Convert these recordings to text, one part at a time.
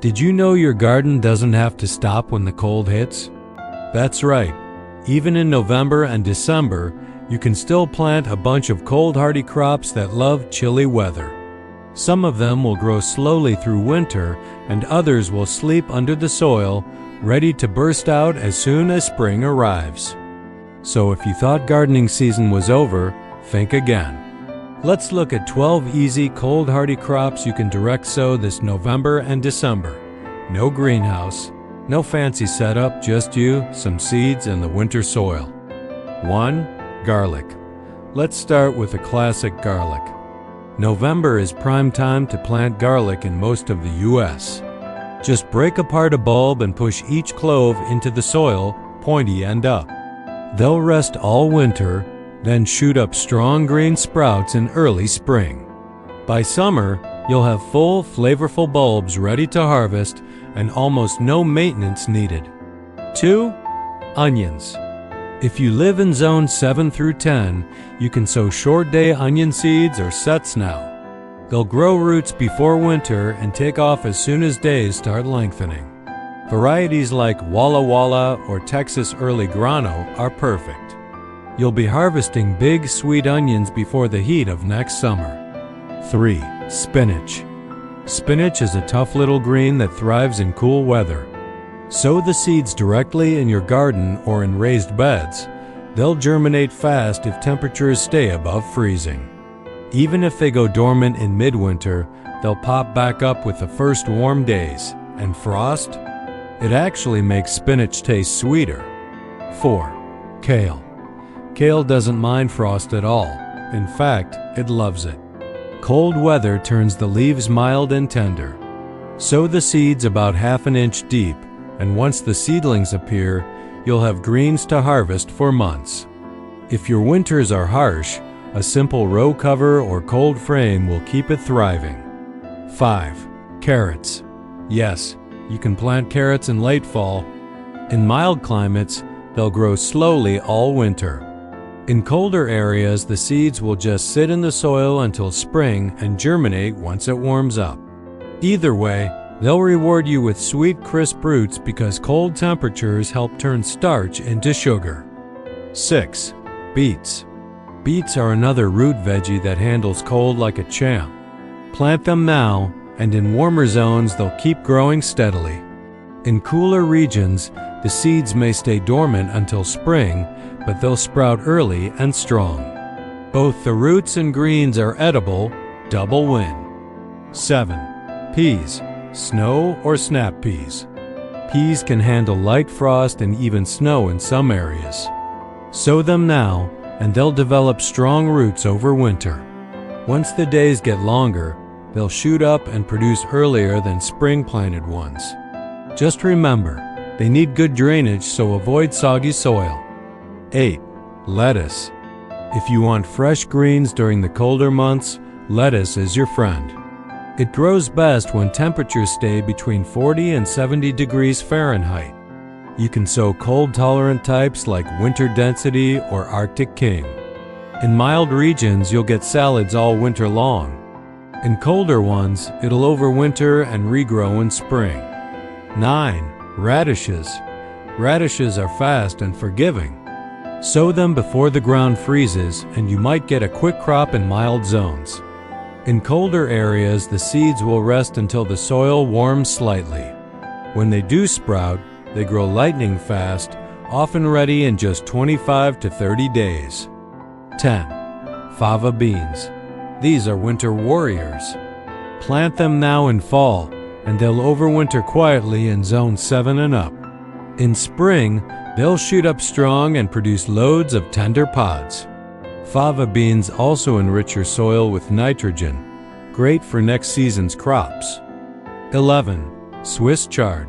Did you know your garden doesn't have to stop when the cold hits? That's right. Even in November and December, you can still plant a bunch of cold-hardy crops that love chilly weather. Some of them will grow slowly through winter, and others will sleep under the soil, ready to burst out as soon as spring arrives. So if you thought gardening season was over, think again. Let's look at 12 easy cold-hardy crops you can direct sow this November and December. No greenhouse, no fancy setup, just you, some seeds, and the winter soil. 1. Garlic. Let's start with a classic garlic. November is prime time to plant garlic in most of the U.S. Just break apart a bulb and push each clove into the soil, pointy end up. They'll rest all winter, then shoot up strong green sprouts in early spring. By summer, you'll have full, flavorful bulbs ready to harvest and almost no maintenance needed. 2. Onions. If you live in Zone 7 through 10, you can sow short-day onion seeds or sets now. They'll grow roots before winter and take off as soon as days start lengthening. Varieties like Walla Walla or Texas Early Grano are perfect. You'll be harvesting big, sweet onions before the heat of next summer. 3. Spinach. Spinach is a tough little green that thrives in cool weather. Sow the seeds directly in your garden or in raised beds. They'll germinate fast if temperatures stay above freezing. Even if they go dormant in midwinter, they'll pop back up with the first warm days. And frost? It actually makes spinach taste sweeter. 4. Kale. Kale doesn't mind frost at all. In fact, it loves it. Cold weather turns the leaves mild and tender. Sow the seeds about ½ inch deep, and once the seedlings appear, you'll have greens to harvest for months. If your winters are harsh, a simple row cover or cold frame will keep it thriving. 5. Carrots. Yes, you can plant carrots in late fall. In mild climates, they'll grow slowly all winter. In colder areas, the seeds will just sit in the soil until spring and germinate once it warms up. Either way, they'll reward you with sweet, crisp roots because cold temperatures help turn starch into sugar. 6. Beets. Beets are another root veggie that handles cold like a champ. Plant them now, and in warmer zones they'll keep growing steadily. In cooler regions, the seeds may stay dormant until spring, but they'll sprout early and strong. Both the roots and greens are edible, double win. 7. Peas. Snow or snap peas. Peas can handle light frost and even snow in some areas. Sow them now, and they'll develop strong roots over winter. Once the days get longer, they'll shoot up and produce earlier than spring-planted ones. Just remember, they need good drainage, so avoid soggy soil. 8. Lettuce. If you want fresh greens during the colder months, lettuce is your friend. It grows best when temperatures stay between 40 and 70 degrees Fahrenheit. You can sow cold-tolerant types like Winter Density or Arctic King. In mild regions, you'll get salads all winter long. In colder ones, it'll overwinter and regrow in spring. 9. Radishes. Radishes are fast and forgiving. Sow them before the ground freezes, and you might get a quick crop in mild zones. In colder areas, the seeds will rest until the soil warms slightly. When they do sprout, they grow lightning fast, often ready in just 25 to 30 days. 10. Fava beans. These are winter warriors. Plant them now in fall, and they'll overwinter quietly in Zone 7 and up. In spring, they'll shoot up strong and produce loads of tender pods. Fava beans also enrich your soil with nitrogen, great for next season's crops. 11. Swiss chard.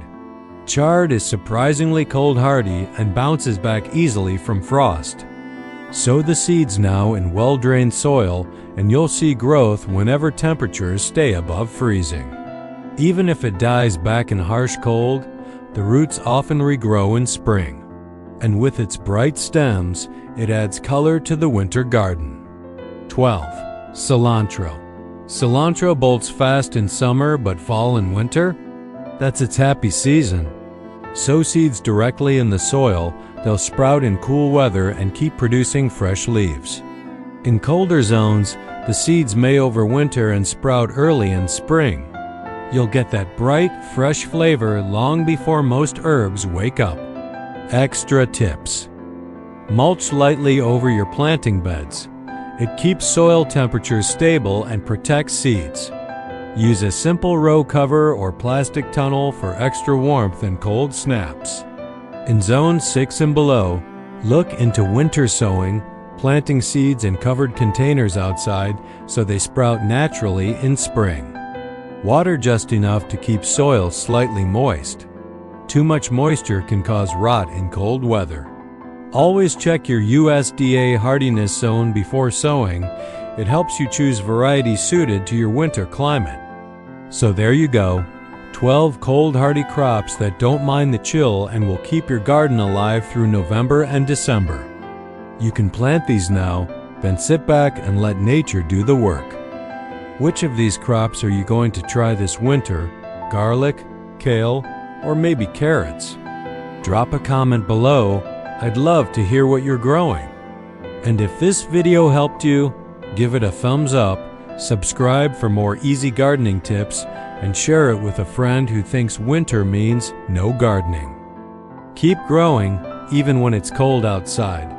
Chard is surprisingly cold-hardy and bounces back easily from frost. Sow the seeds now in well-drained soil, and you'll see growth whenever temperatures stay above freezing. Even if it dies back in harsh cold, the roots often regrow in spring. And with its bright stems, it adds color to the winter garden. 12. Cilantro. Cilantro bolts fast in summer but fall in winter. That's its happy season. Sow seeds directly in the soil, they'll sprout in cool weather and keep producing fresh leaves. In colder zones, the seeds may overwinter and sprout early in spring. You'll get that bright, fresh flavor long before most herbs wake up. Extra tips. Mulch lightly over your planting beds. It keeps soil temperatures stable and protects seeds. Use a simple row cover or plastic tunnel for extra warmth in cold snaps. In Zone 6 and below, look into winter sowing, planting seeds in covered containers outside so they sprout naturally in spring. Water just enough to keep soil slightly moist. Too much moisture can cause rot in cold weather. Always check your USDA hardiness zone before sowing. It helps you choose varieties suited to your winter climate. So there you go, 12 cold hardy crops that don't mind the chill and will keep your garden alive through November and December. You can plant these now, then sit back and let nature do the work. Which of these crops are you going to try this winter? Garlic, kale, or maybe carrots? Drop a comment below. I'd love to hear what you're growing. And if this video helped you, give it a thumbs up, subscribe for more easy gardening tips, and share it with a friend who thinks winter means no gardening. Keep growing even when it's cold outside.